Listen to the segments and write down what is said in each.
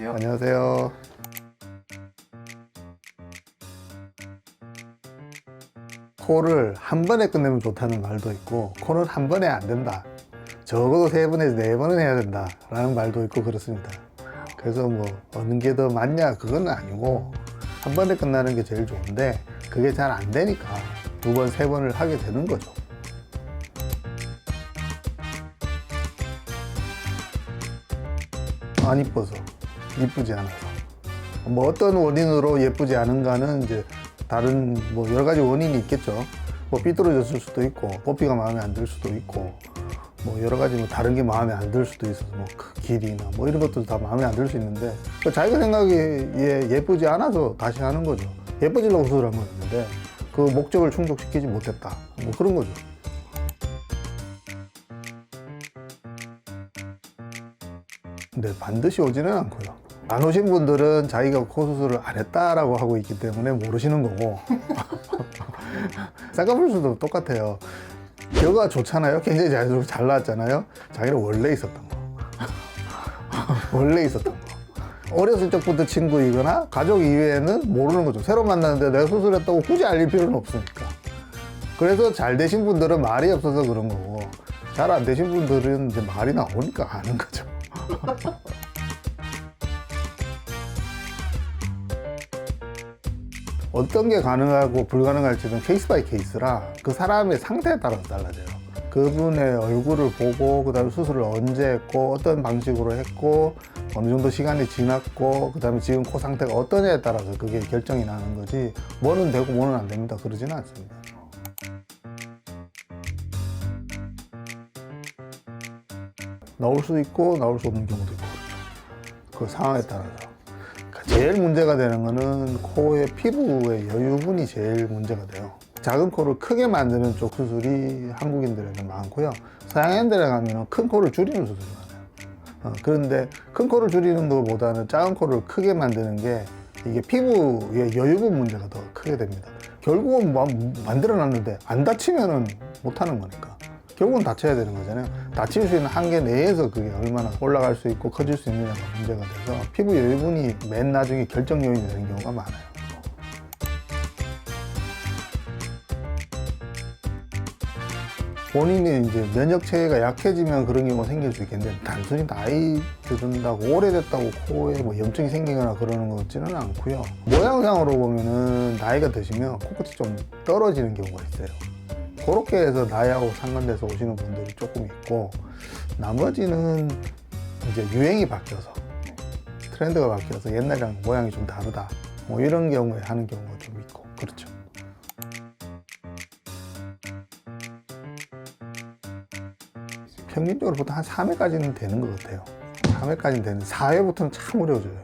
안녕하세요. 안녕하세요. 코를 한 번에 끝내면 좋다는 말도 있고, 코는 한 번에 안 된다. 적어도 3번에서 4번은 해야 된다. 라는 말도 있고 그렇습니다. 그래서 뭐 어느 게 더 맞냐 그건 아니고, 한 번에 끝나는 게 제일 좋은데 그게 잘 안 되니까 2번, 3번을 하게 되는 거죠. 안 이뻐서, 이쁘지 않아서. 뭐 어떤 원인으로 예쁘지 않은가는 이제 다른 뭐 여러 가지 원인이 있겠죠. 뭐 삐뚤어졌을 수도 있고, 뽑기가 마음에 안 들 수도 있고, 뭐 여러 가지 뭐 다른 게 마음에 안 들 수도 있어서 뭐 그 길이나 뭐 이런 것도 다 마음에 안 들 수 있는데, 자기가 생각에 예쁘지 않아서 다시 하는 거죠. 예뻐지려고 수술한 거였는데 그 목적을 충족시키지 못했다. 뭐 그런 거죠. 근데 반드시 오지는 않고요. 안 오신 분들은 자기가 코 수술을 안 했다라고 하고 있기 때문에 모르시는 거고 쌍꺼풀 수도 똑같아요. 결과가 좋잖아요. 굉장히 자연스럽게 잘 나왔잖아요. 자기는 원래 있었던 거. 원래 있었던 거. 어렸을 적부터 친구이거나 가족 이외에는 모르는 거죠. 새로 만났는데 내가 수술했다고 굳이 알릴 필요는 없으니까. 그래서 잘 되신 분들은 말이 없어서 그런 거고, 잘 안 되신 분들은 이제 말이 나오니까 아는 거죠. 어떤 게 가능하고 불가능할지는 케이스 바이 케이스라 그 사람의 상태에 따라서 달라져요. 그분의 얼굴을 보고, 그 다음에 수술을 언제 했고, 어떤 방식으로 했고, 어느 정도 시간이 지났고, 그 다음에 지금 코 상태가 어떠냐에 따라서 그게 결정이 나는 거지, 뭐는 되고 뭐는 안 됩니다. 그러지는 않습니다. 나올 수 있고 나올 수 없는 경우도 있고 그렇죠. 그 상황에 따라서. 제일 문제가 되는 거는 코의 피부의 여유분이 제일 문제가 돼요. 작은 코를 크게 만드는 쪽 수술이 한국인들에는 많고요. 서양인들에 가면 큰 코를 줄이는 수술이 많아요. 그런데 큰 코를 줄이는 것보다는 작은 코를 크게 만드는 게, 이게 피부의 여유분 문제가 더 크게 됩니다. 결국은 만들어 놨는데 안 다치면은 못 하는 거니까. 결국은 다쳐야 되는 거잖아요. 다칠 수 있는 한계 내에서 그게 얼마나 올라갈 수 있고 커질 수 있느냐가 문제가 돼서 피부 여유분이 맨 나중에 결정 요인이 되는 경우가 많아요. 본인이 이제 면역 체계가 약해지면 그런 경우가 생길 수 있겠는데, 단순히 나이 들은다고 오래됐다고 코에 뭐 염증이 생기거나 그러는 것 같지는 않고요. 모양상으로 보면은 나이가 드시면 코끝이 좀 떨어지는 경우가 있어요. 그렇게 해서 나이하고 상관돼서 오시는 분들이 조금 있고, 나머지는 이제 유행이 바뀌어서, 트렌드가 바뀌어서 옛날이랑 모양이 좀 다르다, 뭐 이런 경우에 하는 경우가 좀 있고 그렇죠. 평균적으로 보통 한 3회까지는 되는 것 같아요. 3회까지는 되는, 4회부터는 참 어려워져요.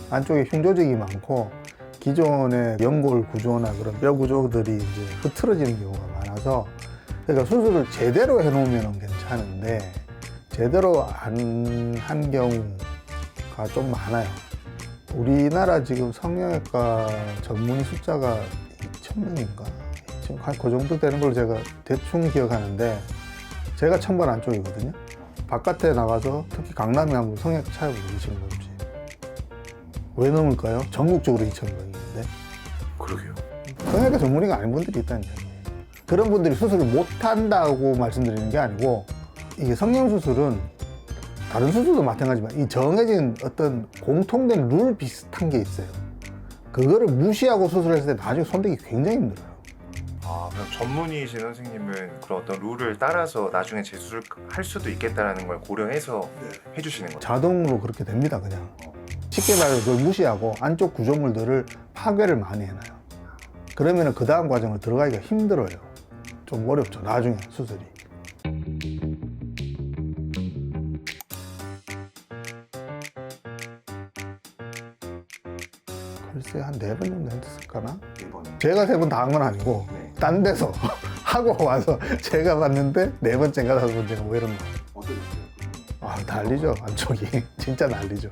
안쪽에 흉조직이 많고 기존의 연골 구조나 그런 뼈 구조들이 이제 흐트러지는 경우가 많아서, 그러니까 수술을 제대로 해놓으면 괜찮은데 제대로 안 한 경우가 좀 많아요. 우리나라 지금 성형외과 전문의 숫자가 2,000명인가? 한 그 정도 되는 걸로 제가 대충 기억하는데, 제가 1,000번 안쪽이거든요. 바깥에 나가서 특히 강남에 한번 성형외과 찾아보시는 건지. 왜 넘을까요? 전국적으로 2,000명인데. 그러게요. 성형외과 전문의가 아닌 분들이 있다는 얘기예요. 그런 분들이 수술을 못한다고 말씀드리는 게 아니고, 이게 성형수술은 다른 수술도 마찬가지지만 이 정해진 어떤 공통된 룰 비슷한 게 있어요. 그거를 무시하고 수술했을 때 나중에 손대기 굉장히 힘들어요. 아, 그럼 전문의이신 선생님은 그런 어떤 룰을 따라서 나중에 재수술 할 수도 있겠다라는 걸 고려해서 해주시는 거죠? 자동으로 그렇게 됩니다. 그냥 쉽게 말해서 그걸 무시하고 안쪽 구조물들을 파괴를 많이 해놔요. 그러면 그 다음 과정을 들어가기가 힘들어요. 좀 어렵죠, 나중에 수술이. 글쎄 한 4번 정도 했을까나? 4번. 제가 3번 다 한 건 아니고 네. 딴 데서 하고 와서 제가 봤는데 4번째인가 5번째인가 뭐 이런 거. 어떠셨어요? 아, 난리죠. 안쪽이 진짜 난리죠.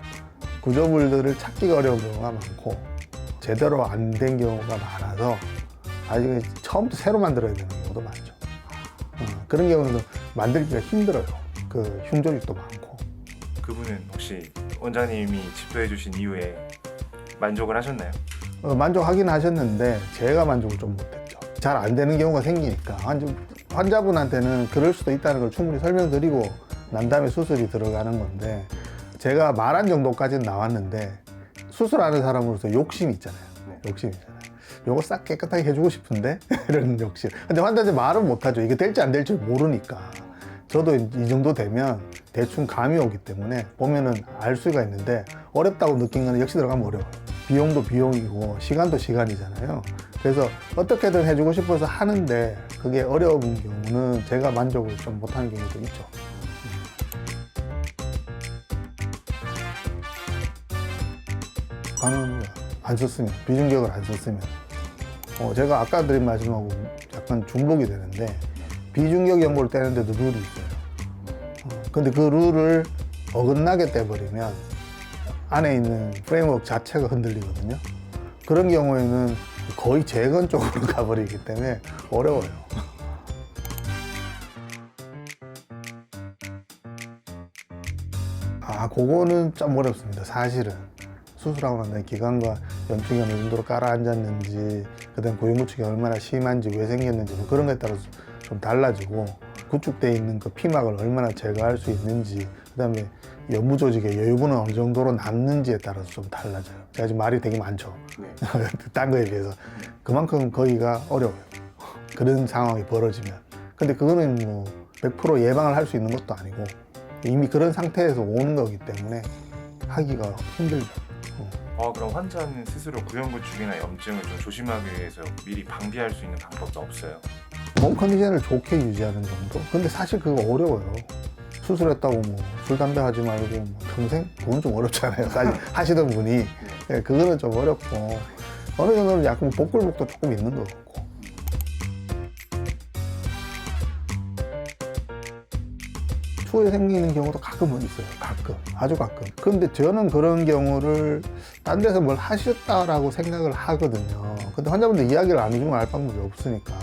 구조물들을 찾기가 어려운 경우가 많고 제대로 안 된 경우가 많아서 나중에 처음부터 새로 만들어야 되는 경우도 많죠. 그런 경우는 만들기가 힘들어요. 그 흉조직도 많고. 그분은 혹시 원장님이 집도해 주신 이후에 만족을 하셨나요? 만족하긴 하셨는데 제가 만족을 좀 못했죠. 잘 안 되는 경우가 생기니까 환자분한테는 그럴 수도 있다는 걸 충분히 설명드리고 난 다음에 수술이 들어가는 건데 제가 말한 정도까지는 나왔는데 수술하는 사람으로서 욕심이 있잖아요. 욕심이 있잖아요. 요거 싹 깨끗하게 해주고 싶은데 이런 욕심. 근데 환자한테 말은 못하죠. 이게 될지 안 될지 모르니까. 저도 이 정도 되면 대충 감이 오기 때문에 보면은 알 수가 있는데 어렵다고 느낀 거는 역시 들어가면 어려워요. 비용도 비용이고 시간도 시간이잖아요. 그래서 어떻게든 해주고 싶어서 하는데 그게 어려운 경우는 제가 만족을 좀 못하는 경우도 있죠. 가능합니다. 안 썼으면, 비중격을 안 썼으면. 제가 아까 드린 말씀하고 약간 중복이 되는데 비중격 연고를 떼는데도 룰이 있어요. 근데 그 룰을 어긋나게 떼버리면 안에 있는 프레임워크 자체가 흔들리거든요. 그런 경우에는 거의 재건 쪽으로 가버리기 때문에 어려워요. 그거는 좀 어렵습니다. 사실은. 수술하고 난 다음에 기관과 염증이 어느 정도로 깔아앉았는지, 그 다음에 고용구축이 얼마나 심한지, 왜 생겼는지, 뭐 그런 거에 따라서 좀 달라지고, 구축되어 있는 그 피막을 얼마나 제거할 수 있는지, 그 다음에 연부 조직의 여유분은 어느 정도로 남는지에 따라서 좀 달라져요. 제가 지금 말이 되게 많죠. 딴 거에 비해서. 그만큼 거기가 어려워요. 그런 상황이 벌어지면. 근데 그거는 뭐 100% 예방을 할 수 있는 것도 아니고, 이미 그런 상태에서 오는 거기 때문에 하기가 힘들죠. 그럼 환자는 스스로 구연구축이나 염증을 좀 조심하기 위해서 미리 방비할 수 있는 방법도 없어요? 몸 컨디션을 좋게 유지하는 정도? 근데 사실 그거 어려워요. 수술했다고 뭐 술, 담배 하지 말고 뭐 평생? 그건 좀 어렵잖아요. 사실 하시던 분이. 네, 그거는 좀 어렵고 어느 정도는 약간 복골복도 조금 있는 것 같고. 추후에 생기는 경우도 가끔은 있어요. 가끔. 아주 가끔. 근데 저는 그런 경우를 딴 데서 뭘 하셨다라고 생각을 하거든요. 근데 환자분들 이야기를 안 해주면 알 방법이 없으니까.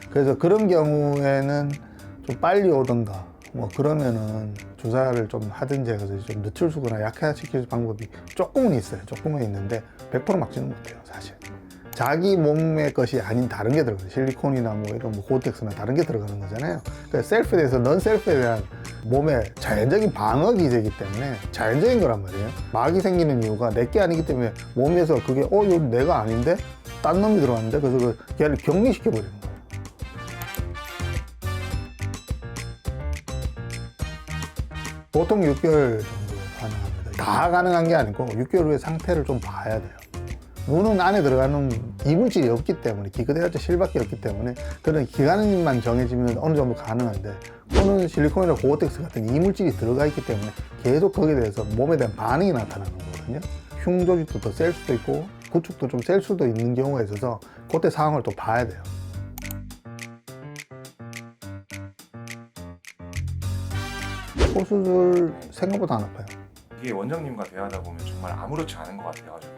그래서 그런 경우에는 좀 빨리 오던가 뭐 그러면은 주사를 좀 하든지 해서 좀 늦출수거나 약화시킬 방법이 조금은 있어요. 조금은 있는데 100% 막지는 못해요. 사실. 자기 몸의 것이 아닌 다른 게 들어가요. 실리콘이나 뭐 이런 뭐 고텍스나 다른 게 들어가는 거잖아요. 그러니까 셀프에 대해서 넌 셀프에 대한 몸의 자연적인 방어 기제이기 때문에 자연적인 거란 말이에요. 막이 생기는 이유가 내게 아니기 때문에 몸에서 그게 이거 내가 아닌데 딴 놈이 들어갔는데 그래서 걔를 격리시켜 버리는 거예요. 보통 6개월 정도 가능합니다. 다 가능한 게 아니고 6개월 후에 상태를 좀 봐야 돼요. 눈은 안에 들어가는 이물질이 없기 때문에 기껏해봤자 실밖에 없기 때문에 그런 기간만 정해지면 어느 정도 가능한데 코는 실리콘이나 고어텍스 같은 이물질이 들어가 있기 때문에 계속 거기에 대해서 몸에 대한 반응이 나타나는 거거든요. 흉 조직도 더 셀 수도 있고 구축도 좀 셀 수도 있는 경우가 있어서 그때 상황을 또 봐야 돼요. 코 수술 생각보다 안 아파요. 이게 원장님과 대화하다 보면 정말 아무렇지 않은 것 같아가지고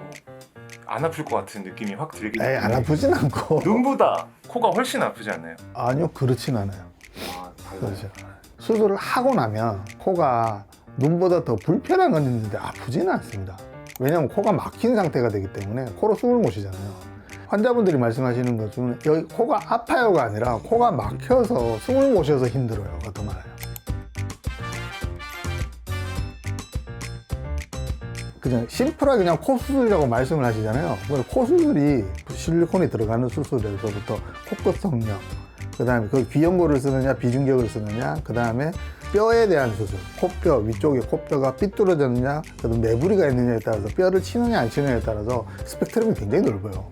안 아플 것 같은 느낌이 확 들기 때문에 안 아프진 않고 눈보다 코가 훨씬 아프지 않나요? 아니요, 그렇진 않아요. 달라요. 그렇죠. 수술을 하고 나면 코가 눈보다 더 불편한 건 있는데 아프지는 않습니다. 왜냐하면 코가 막힌 상태가 되기 때문에 코로 숨을 못 쉬잖아요. 환자분들이 말씀하시는 것 중에 여기 코가 아파요가 아니라 코가 막혀서 숨을 못 쉬어서 힘들어요가 더 많아요. 그냥 심플하게 그냥 코 수술이라고 말씀을 하시잖아요. 코 수술이 실리콘이 들어가는 수술에서부터 코끝 성형, 그 다음에 그 귀연고를 쓰느냐 비중격을 쓰느냐, 그 다음에 뼈에 대한 수술, 코뼈 위쪽에 코뼈가 삐뚤어졌느냐, 그다음 매부리가 있느냐에 따라서 뼈를 치느냐 안 치느냐에 따라서 스펙트럼이 굉장히 넓어요.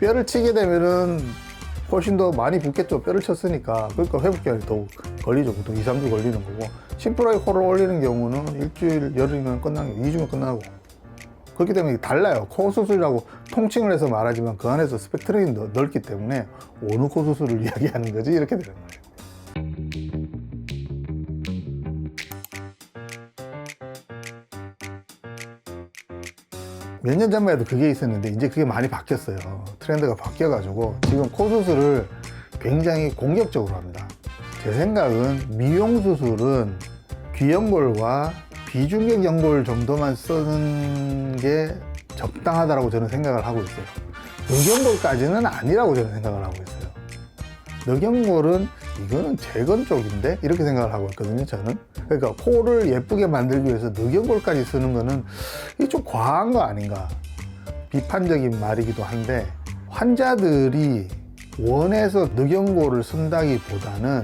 뼈를 치게 되면은 훨씬 더 많이 붓겠죠. 뼈를 쳤으니까. 그러니까 회복기간이 더 걸리죠. 보통 2, 3주 걸리는 거고, 심플하게 코를 올리는 경우는 일주일, 열흘이면 끝나는 거, 2주면 끝나고. 그렇기 때문에 달라요. 코 수술이라고 통칭을 해서 말하지만 그 안에서 스펙트럼이 넓기 때문에 어느 코 수술을 이야기하는 거지? 이렇게 되는 거예요. 몇 년 전만 해도 그게 있었는데 이제 그게 많이 바뀌었어요. 트렌드가 바뀌어가지고 지금 코 수술을 굉장히 공격적으로 합니다. 제 생각은 미용 수술은 귀연골과 비중격 연골 정도만 쓰는 게 적당하다고 저는 생각을 하고 있어요. 늑연골까지는 아니라고 저는 생각을 하고 있어요. 늑연골은 이거는 재건 쪽인데 이렇게 생각을 하고 있거든요, 저는. 그러니까 코를 예쁘게 만들기 위해서 늑연골까지 쓰는 거는 이게 좀 과한 거 아닌가, 비판적인 말이기도 한데, 환자들이 원해서 늑연골을 쓴다기보다는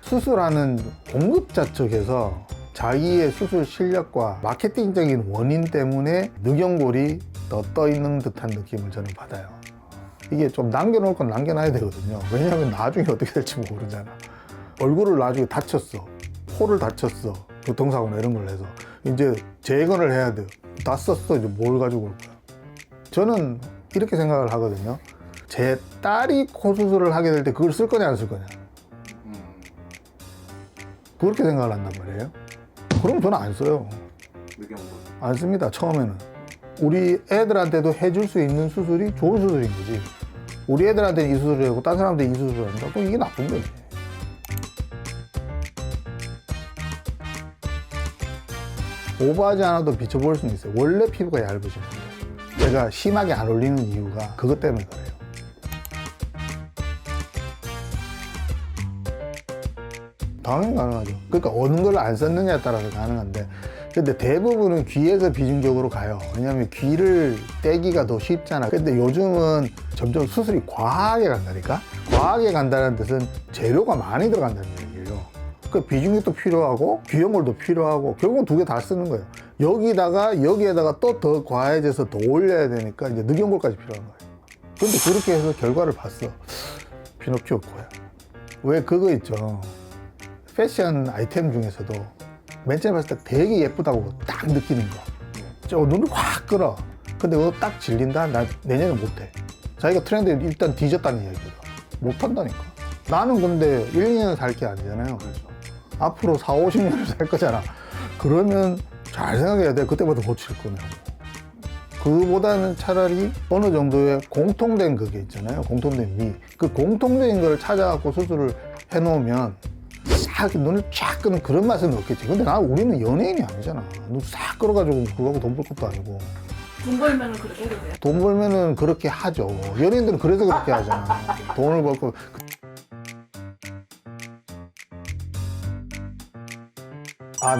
수술하는 공급자 쪽에서 자기의 수술 실력과 마케팅적인 원인 때문에 늑연골이 더 떠 있는 듯한 느낌을 저는 받아요. 이게 좀 남겨놓을 건 남겨놔야 되거든요. 왜냐하면 나중에 어떻게 될지 모르잖아. 얼굴을 나중에 다쳤어, 코를 다쳤어, 교통사고나 이런 걸 해서 이제 재건을 해야 돼요. 다 썼어, 이제 뭘 가지고 올 거야. 저는 이렇게 생각을 하거든요. 제 딸이 코 수술을 하게 될 때 그걸 쓸 거냐 안 쓸 거냐, 그렇게 생각을 한단 말이에요. 그럼 저는 안 써요. 안 씁니다. 처음에는 우리 애들한테도 해줄 수 있는 수술이 좋은 수술인 거지. 우리 애들한테는 이 수술을 하고 딴 사람한테는 이 수술을 한다, 그럼 이게 나쁜 거지. 오버하지 않아도 비춰볼 수는 있어요. 원래 피부가 얇으신 분들, 제가 심하게 안 올리는 이유가 그것 때문에 그래요. 당연히 가능하죠. 그러니까 어느 걸 안 썼느냐에 따라서 가능한데, 근데 대부분은 귀에서 비중격으로 가요. 왜냐하면 귀를 떼기가 더 쉽잖아. 근데 요즘은 점점 수술이 과하게 간다니까. 과하게 간다는 뜻은 재료가 많이 들어간다는 얘기예요. 그 비중격도 필요하고 귀연골도 필요하고 결국은 두 개 다 쓰는 거예요. 여기에다가 또 더 과해져서 더 올려야 되니까 이제 늑연골까지 필요한 거예요. 근데 그렇게 해서 결과를 봤어. 피노키오 코야. 왜 그거 있죠, 패션 아이템 중에서도 맨 처음에 봤을 때 되게 예쁘다고 딱 느끼는 거, 눈을 확 끌어. 근데 그거 딱 질린다? 나 내년에 못해. 자기가 트렌드에 일단 뒤졌다는 이야기다. 못한다니까. 나는 근데 1, 2년 살 게 아니잖아요. 그렇죠. 앞으로 4, 50년을 살 거잖아. 그러면 잘 생각해야 돼. 그때부터 고칠 거냐고. 그보다는 차라리 어느 정도의 공통된 그게 있잖아요. 공통된 미. 그 공통된 걸 찾아갖고 수술을 해놓으면 싹 눈을 쫙 끄는 그런 맛은 없겠지. 근데 우리는 연예인이 아니잖아. 눈 싹 끌어가지고 그거하고 돈 벌 것도 아니고. 돈 벌면 그렇게 해도 돼요? 돈 벌면은 그렇게 하죠. 연예인들은 그래서 그렇게 하잖아. 돈을 벌고.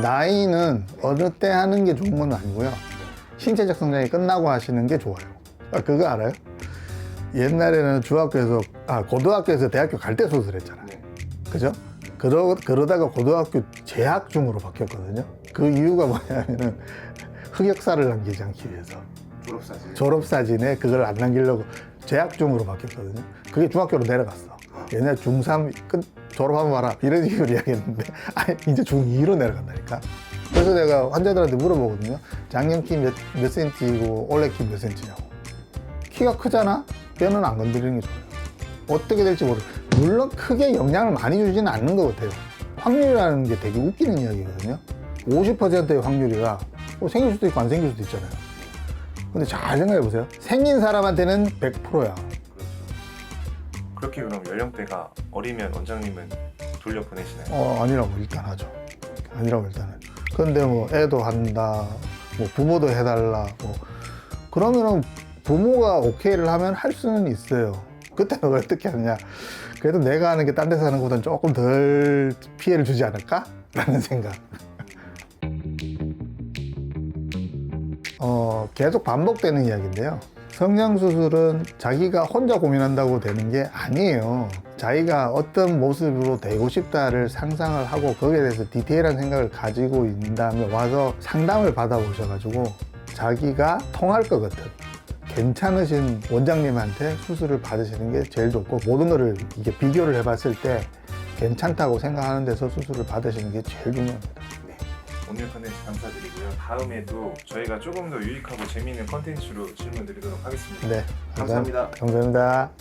나이는 어느 때 하는 게 좋은 건 아니고요. 신체적 성장이 끝나고 하시는 게 좋아요. 그거 알아요? 옛날에는 고등학교에서 대학교 갈 때 수술했잖아. 그죠? 그러다가 고등학교 재학 중으로 바뀌었거든요. 그 이유가 뭐냐면은 흑역사를 남기지 않기 위해서. 졸업사진에 그걸 안 남기려고 재학 중으로 바뀌었거든요. 그게 중학교로 내려갔어. 옛날 중3 졸업하면 봐라 이런 식으로 이야기했는데 이제 중2로 내려간다니까. 그래서 내가 환자들한테 물어보거든요. 작년 키 몇 센치고 올해 키 몇 센치냐고. 키가 크잖아? 뼈는 안 건드리는 게 좋아요. 어떻게 될지 모르겠어요. 물론 크게 영향을 많이 주지는 않는 것 같아요. 확률이라는 게 되게 웃기는 이야기거든요. 50%의 확률이라 생길 수도 있고 안 생길 수도 있잖아요. 근데 잘 생각해 보세요. 생긴 사람한테는 100%야. 그렇게 그럼 연령대가 어리면 원장님은 돌려보내시나요? 아니라고 일단 하죠. 아니라고 일단 하죠. 근데 뭐 애도 한다, 뭐 부모도 해달라, 뭐 그러면은 부모가 오케이를 하면 할 수는 있어요. 그때는 어떻게 하느냐. 그래도 내가 하는 게 딴 데서 하는 것보다는 조금 덜 피해를 주지 않을까? 라는 생각. 계속 반복되는 이야기인데요. 성형수술은 자기가 혼자 고민한다고 되는 게 아니에요. 자기가 어떤 모습으로 되고 싶다를 상상을 하고 거기에 대해서 디테일한 생각을 가지고 있는 다음에 와서 상담을 받아보셔가지고 자기가 통할 것 같은 괜찮으신 원장님한테 수술을 받으시는 게 제일 좋고, 모든 거를 이게 비교를 해봤을 때 괜찮다고 생각하는 데서 수술을 받으시는 게 제일 중요합니다. 네. 오늘 컨텐츠 감사드리고요. 다음에도 저희가 조금 더 유익하고 재미있는 컨텐츠로 질문 드리도록 하겠습니다. 네, 감사합니다. 감사합니다.